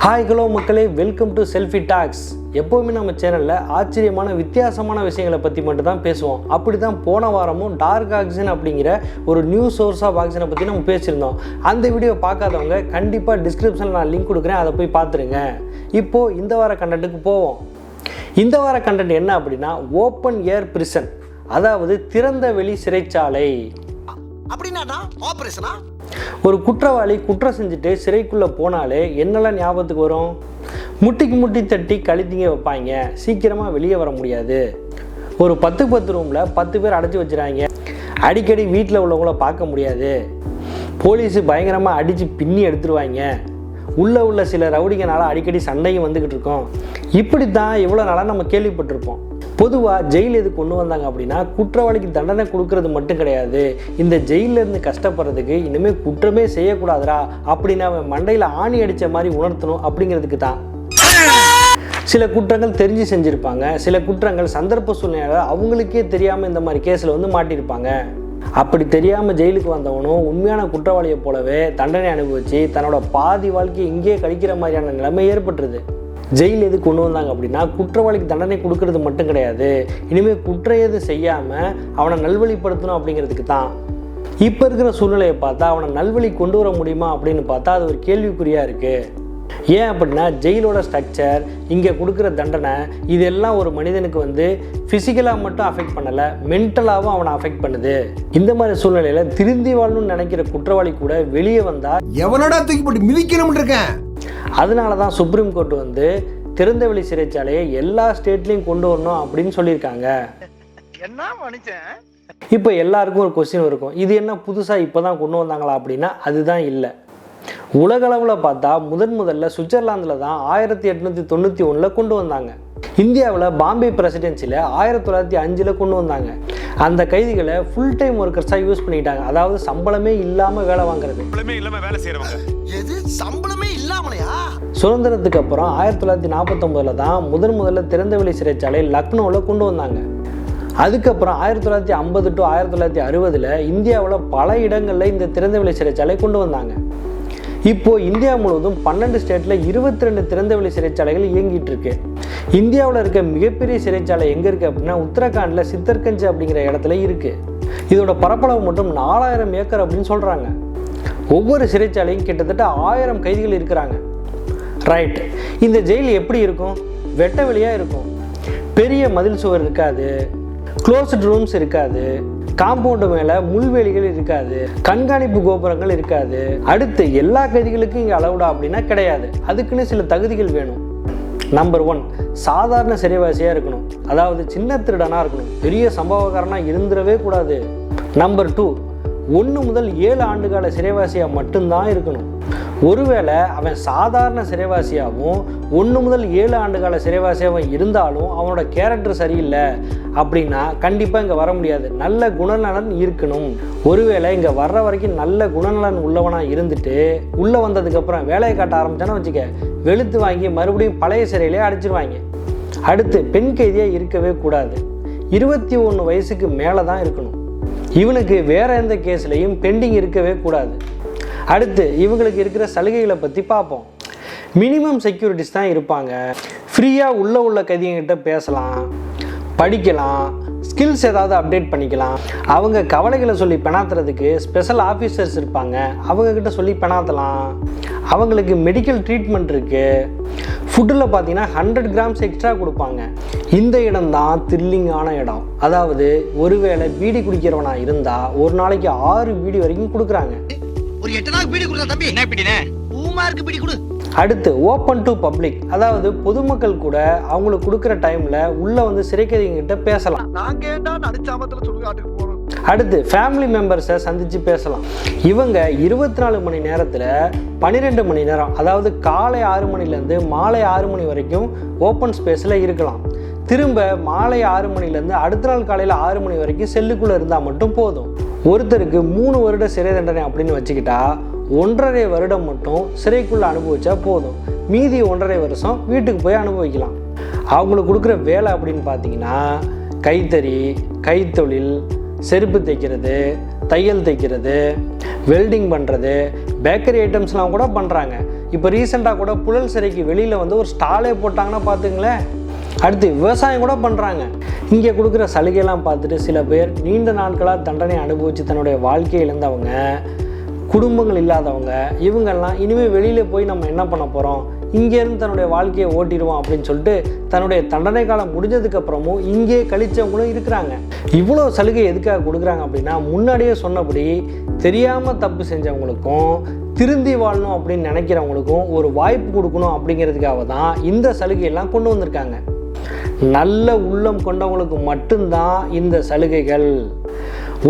Hi hello மக்களே, welcome to selfie tax. எப்போவுமே நம்ம சேனலில் ஆச்சரியமான வித்தியாசமான விஷயங்களை பற்றி மட்டும் தான் பேசுவோம். அப்படி தான் போன வாரமும் டார்க் ஆக்சிஜன் அப்படிங்கிற ஒரு நியூ சோர்ஸ் ஆஃப் ஆக்சிஜனை பற்றி நம்ம பேசியிருந்தோம். அந்த வீடியோ பார்க்காதவங்க கண்டிப்பாக டிஸ்கிரிப்ஷனில் நான் லிங்க் கொடுக்குறேன், அதை போய் பார்த்துருங்க. இப்போது இந்த வார கண்டென்ட்டுக்கு போவோம். இந்த வார கண்டென்ட் என்ன அப்படின்னா, ஓப்பன் ஏர் பிரிசன், அதாவது திறந்த வெளி சிறைச்சாலை. அப்படின்னா ஆபரேஷனா? ஒரு குற்றவாளி குற்றம் செஞ்சுட்டு சிறைக்குள்ளே போனாலே என்னெல்லாம் ஞாபகத்துக்கு வரும்? முட்டிக்கு முட்டி தட்டி கழுத்திங்க வைப்பாங்க, சீக்கிரமாக வெளியே வர முடியாது. ஒரு 10 ரூமில் 10 பேர் அடைச்சி வச்சுறாங்க, அடிக்கடி வீட்டில் உள்ளவங்கள பார்க்க முடியாது. போலீஸு பயங்கரமாக அடித்து பின்னி எடுத்துருவாங்க. உள்ள சில ரவுடிங்கனால அடிக்கடி சண்டையும் வந்துக்கிட்டு இருக்கோம். இப்படி தான் இவ்வளோ நாளாக நம்ம கேள்விப்பட்டிருப்போம். பொதுவாக ஜெயில் எது கொண்டு வந்தாங்க அப்படின்னா, குற்றவாளிக்கு தண்டனை கொடுக்கறது மட்டும் கிடையாது, இந்த ஜெயிலேருந்து கஷ்டப்படுறதுக்கு இனிமேல் குற்றமே செய்யக்கூடாதுரா அப்படின்னு அவன் மண்டையில் ஆணி அடித்த மாதிரி உணர்த்தணும் அப்படிங்கிறதுக்கு தான். சில குற்றங்கள் தெரிஞ்சு செஞ்சுருப்பாங்க, சில குற்றங்கள் சந்தர்ப்ப சூழ்நிலையால் அவங்களுக்கே தெரியாமல் இந்த மாதிரி கேஸில் வந்து மாட்டியிருப்பாங்க. அப்படி தெரியாமல் ஜெயிலுக்கு வந்தவனும் உண்மையான குற்றவாளியை போலவே தண்டனை அனுபவித்து தன்னோட பாதி வாழ்க்கையை இங்கேயே கழிக்கிற மாதிரியான நிலைமை ஏற்பட்டுருது. ஜெயில் எது கொண்டு வந்தாங்க அப்படின்னா, குற்றவாளிக்கு தண்டனை கொடுக்கறது மட்டும் கிடையாது, இனிமேல் குற்றம் எது செய்யாமல் அவனை நல்வழிப்படுத்தணும் அப்படிங்கிறதுக்கு தான். இப்போ இருக்கிற சூழ்நிலையை பார்த்தா அவனை நல்வழி கொண்டு வர முடியுமா அப்படின்னு பார்த்தா அது ஒரு கேள்விக்குறியாக இருக்குது. ஏன் அப்படின்னா, ஜெயிலோட ஸ்ட்ரக்சர், இங்கே கொடுக்குற தண்டனை, இதெல்லாம் ஒரு மனிதனுக்கு வந்து ஃபிசிக்கலாக மட்டும் அஃபெக்ட் பண்ணலை, மென்டலாகவும் அவனை அஃபெக்ட் பண்ணுது. இந்த மாதிரி சூழ்நிலையில் திருந்தி வாழணும்னு நினைக்கிற குற்றவாளி கூட வெளியே வந்தால் எவனோட தூக்கி போட்டு மிதிக்கணும்னு இருக்கேன். அதனால தான் சுப்ரீம் கோர்ட் வந்து திறந்தவெளி சிறைச்சாலையை எல்லா ஸ்டேட்லையும் கொண்டு வரணும் அப்படின்னு சொல்லியிருக்காங்க. என்ன மனுஷன்? இப்போ எல்லாருக்கும் ஒரு கொஸ்டின் இருக்கும், இது என்ன புதுசாக இப்போ தான் கொண்டு வந்தாங்களா அப்படின்னா அதுதான் இல்லை. உலகளவில் பார்த்தா முதல்ல சுவிட்சர்லாந்தில் தான் 1891 கொண்டு வந்தாங்க. இந்தியாவில் பாம்பே பிரசிடென்சியில் 1905 கொண்டு வந்தாங்க. அந்த கைதிகளை ஃபுல் டைம் ஒர்க்கர்ஸாக யூஸ் பண்ணிக்கிட்டாங்க, அதாவது சம்பளமே இல்லாமல் வேலை வாங்குறது. சம்பளமே இல்லாமலையா? சுதந்திரத்துக்கு அப்புறம் 1949 தான் முதல்ல திறந்தவெளி சிறைச்சாலை லக்னோவில் கொண்டு வந்தாங்க. அதுக்கப்புறம் 1950 to 1960 இந்தியாவில் பல இடங்களில் இந்த திறந்தவெளி சிறைச்சாலை கொண்டு வந்தாங்க. இப்போது இந்தியா முழுவதும் 12 ஸ்டேட்டில் 22 திறந்தவெளி சிறைச்சாலைகள் இயங்கிட்டு இருக்கு. இந்தியாவில் இருக்க மிகப்பெரிய சிறைச்சாலை எங்கே இருக்குது அப்படின்னா, உத்தரகாண்டில் சித்தர்கஞ்ச் அப்படிங்கிற இடத்துல இருக்குது. இதோட பரப்பளவு மட்டும் 4000 ஏக்கர் அப்படின்னு சொல்கிறாங்க. ஒவ்வொரு சிறைச்சாலையும் கிட்டத்தட்ட 1000 கைதிகள் இருக்கிறாங்க. ரைட், இந்த ஜெயில் எப்படி இருக்கும்? வெட்ட வெளியாக இருக்கும். பெரிய மதில் சுவர் இருக்காது, க்ளோஸ்ட் ரூம்ஸ் இருக்காது, காம்பவுண்டு மேலே முள்வேலிகள் இருக்காது, கண்காணிப்பு கோபுரங்கள் இருக்காது. அடுத்து எல்லா கைதிகளுக்கும் இங்கே அலவுடா அப்படின்னா கிடையாது, அதுக்குன்னு சில தகுதிகள் வேணும். நம்பர் 1, சாதாரண சிறைவாசியாக இருக்கணும், அதாவது சின்ன திருடனாக இருக்கணும், பெரிய சம்பவக்காரனாக இருந்துடவே கூடாது. நம்பர் 2, 1 முதல் 7 ஆண்டுகால சிறைவாசியாக மட்டும்தான் இருக்கணும். ஒருவேளை அவன் சாதாரண சிறைவாசியாகவும் 1 முதல் 7 ஆண்டுகால சிறைவாசியாகவும் இருந்தாலும் அவனோட கேரக்டர் சரியில்லை அப்படின்னா கண்டிப்பாக இங்கே வர முடியாது. நல்ல குணநலன் இருக்கணும். ஒருவேளை இங்கே வர்ற வரைக்கும் நல்ல குணநலன் உள்ளவனாக இருந்துட்டு உள்ளே வந்ததுக்கப்புறம் வேலையை காட்ட ஆரம்பிச்சான்னு வச்சுக்க, வெளுத்து வாங்கி மறுபடியும் பழைய சிறையிலே அடைச்சிருவாங்க. அடுத்து பெண் கைதியாக இருக்கவே கூடாது, 21 வயசுக்கு மேலே தான் இருக்கணும். இவனுக்கு வேறு எந்த கேஸ்லையும் பெண்டிங் இருக்கவே கூடாது. அடுத்து இவங்களுக்கு இருக்கிற சலுகைகளை பற்றி பார்ப்போம். மினிமம் செக்யூரிட்டிஸ் தான் இருப்பாங்க. ஃப்ரீயாக உள்ள கைதிகிட்ட பேசலாம், படிக்கலாம், ஸ்கில்ஸ் ஏதாவது அப்டேட் பண்ணிக்கலாம். அவங்க கவலைகளை சொல்லி பெணாத்துறதுக்கு ஸ்பெஷல் ஆஃபீஸர்ஸ் இருப்பாங்க, அவங்கக்கிட்ட சொல்லி பெணாத்தலாம். அவங்களுக்கு மெடிக்கல் ட்ரீட்மெண்ட் இருக்குது. ஃபுட்டில் பார்த்தீங்கன்னா 100 கிராம்ஸ் எக்ஸ்ட்ரா கொடுப்பாங்க. இந்த இடம் தான் த்ரில்லிங்கான இடம். அதாவது ஒருவேளை பீடி குடிக்கிறவனா இருந்தால் ஒரு நாளைக்கு 6 பீடி வரைக்கும் கொடுக்குறாங்க. ஒரு 8 நாள் பீடி கொடுத்தா தம்பி என்ன பீடினே? பூமார்க்கு பீடி கொடு. அடுத்து ஓப்பன் டு பப்ளிக், அதாவது பொதுமக்கள் கூட அவங்களுக்கு கொடுக்குற டைமில் உள்ளே வந்து சிறை கைதிகிட்ட பேசலாம். நாங்க ஏண்டா நடுச்சாமத்தில் சுடுகாட்டுக்கு போகணும். அடுத்து ஃபேமிலி மெம்பர்ஸை சந்தித்து பேசலாம். இவங்க 24 மணி நேரத்தில் 12 மணி நேரம், அதாவது காலை 6 மணிலேருந்து மாலை 6 மணி வரைக்கும் ஓப்பன் ஸ்பேஸில் இருக்கலாம். திரும்ப மாலை 6 மணிலேருந்து அடுத்த நாள் காலையில் 6 மணி வரைக்கும் செல்லுக்குள்ளே இருந்தால் மட்டும் போதும். ஒருத்தருக்கு 3 வருட சிறை தண்டனை அப்படின்னு வச்சுக்கிட்டா 1.5 வருடம் மட்டும் சிறைக்குள்ளே அனுபவிச்சா போதும், மீதி 1.5 வருஷம் வீட்டுக்கு போய் அனுபவிக்கலாம். அவங்களுக்கு கொடுக்குற வேலை அப்படின்னு பார்த்தீங்கன்னா, கைத்தறி, கைத்தொழில், செருப்பு தைக்கிறது, தையல் தைக்கிறது, வெல்டிங் பண்ணுறது, பேக்கரி ஐட்டம்ஸ்லாம் கூட பண்ணுறாங்க. இப்போ ரீசெண்டாக கூட புழல் சிறைக்கு வெளியில் வந்து ஒரு ஸ்டாலே போட்டாங்கன்னா பார்த்துங்களேன். அடுத்து விவசாயம் கூட பண்ணுறாங்க. இங்கே கொடுக்குற சலுகையெல்லாம் பார்த்துட்டு சில பேர் நீண்ட நாட்களாக தண்டனை அனுபவித்து தன்னுடைய வாழ்க்கையை இழந்தவங்க, குடும்பங்கள் இல்லாதவங்க, இவங்கெல்லாம் இனிமேல் வெளியில் போய் நம்ம என்ன பண்ண போகிறோம், இங்கேருந்து தன்னுடைய வாழ்க்கையை ஓட்டிடுவோம் அப்படின்னு சொல்லிட்டு தன்னுடைய தண்டனை காலம் முடிஞ்சதுக்கப்புறமும் இங்கே கழிச்சவங்களும் இருக்கிறாங்க. இவ்வளோ சலுகை எதுக்காக கொடுக்குறாங்க அப்படின்னா, முன்னாடியே சொன்னபடி தெரியாமல் தப்பு செஞ்சவங்களுக்கும் திருந்தி வாழணும் அப்படின்னு நினைக்கிறவங்களுக்கும் ஒரு வாய்ப்பு கொடுக்கணும் அப்படிங்கிறதுக்காக தான் இந்த சலுகையெல்லாம் கொண்டு வந்திருக்காங்க. நல்ல உள்ளம் கொண்டவங்களுக்கு மட்டும்தான் இந்த சலுகைகள்.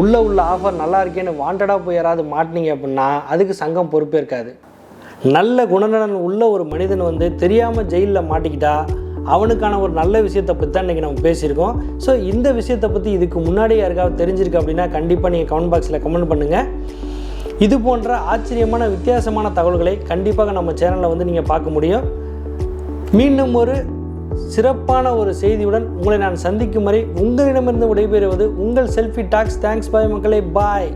உள்ள ஆஃபர் நல்லா இருக்கேன்னு வாண்டடாக போய் யாராவது மாட்டினீங்க அப்படின்னா அதுக்கு சங்கம் பொறுப்பேற்காது. நல்ல குணநலன் உள்ள ஒரு மனிதன் வந்து தெரியாமல் ஜெயிலில் மாட்டிக்கிட்டா அவனுக்கான ஒரு நல்ல விஷயத்தை பற்றி தான் இன்றைக்கி நம்ம பேசியிருக்கோம். ஸோ இந்த விஷயத்தை பற்றி இதுக்கு முன்னாடி யாருக்காவது தெரிஞ்சிருக்கு அப்படின்னா கண்டிப்பாக நீங்கள் கமெண்ட் பாக்ஸில் கமெண்ட் பண்ணுங்கள். இது போன்ற ஆச்சரியமான வித்தியாசமான தகவல்களை கண்டிப்பாக நம்ம சேனலில் வந்து நீங்கள் பார்க்க முடியும். மீண்டும் ஒரு சிறப்பான ஒரு செய்தியுடன் உங்களை நான் சந்திக்கும் வரை உங்களிடமிருந்து விடைபெறுவது உங்கள் செல்ஃபி டாக்ஸ். தேங்க்ஸ் பாய் மக்களே, பாய்.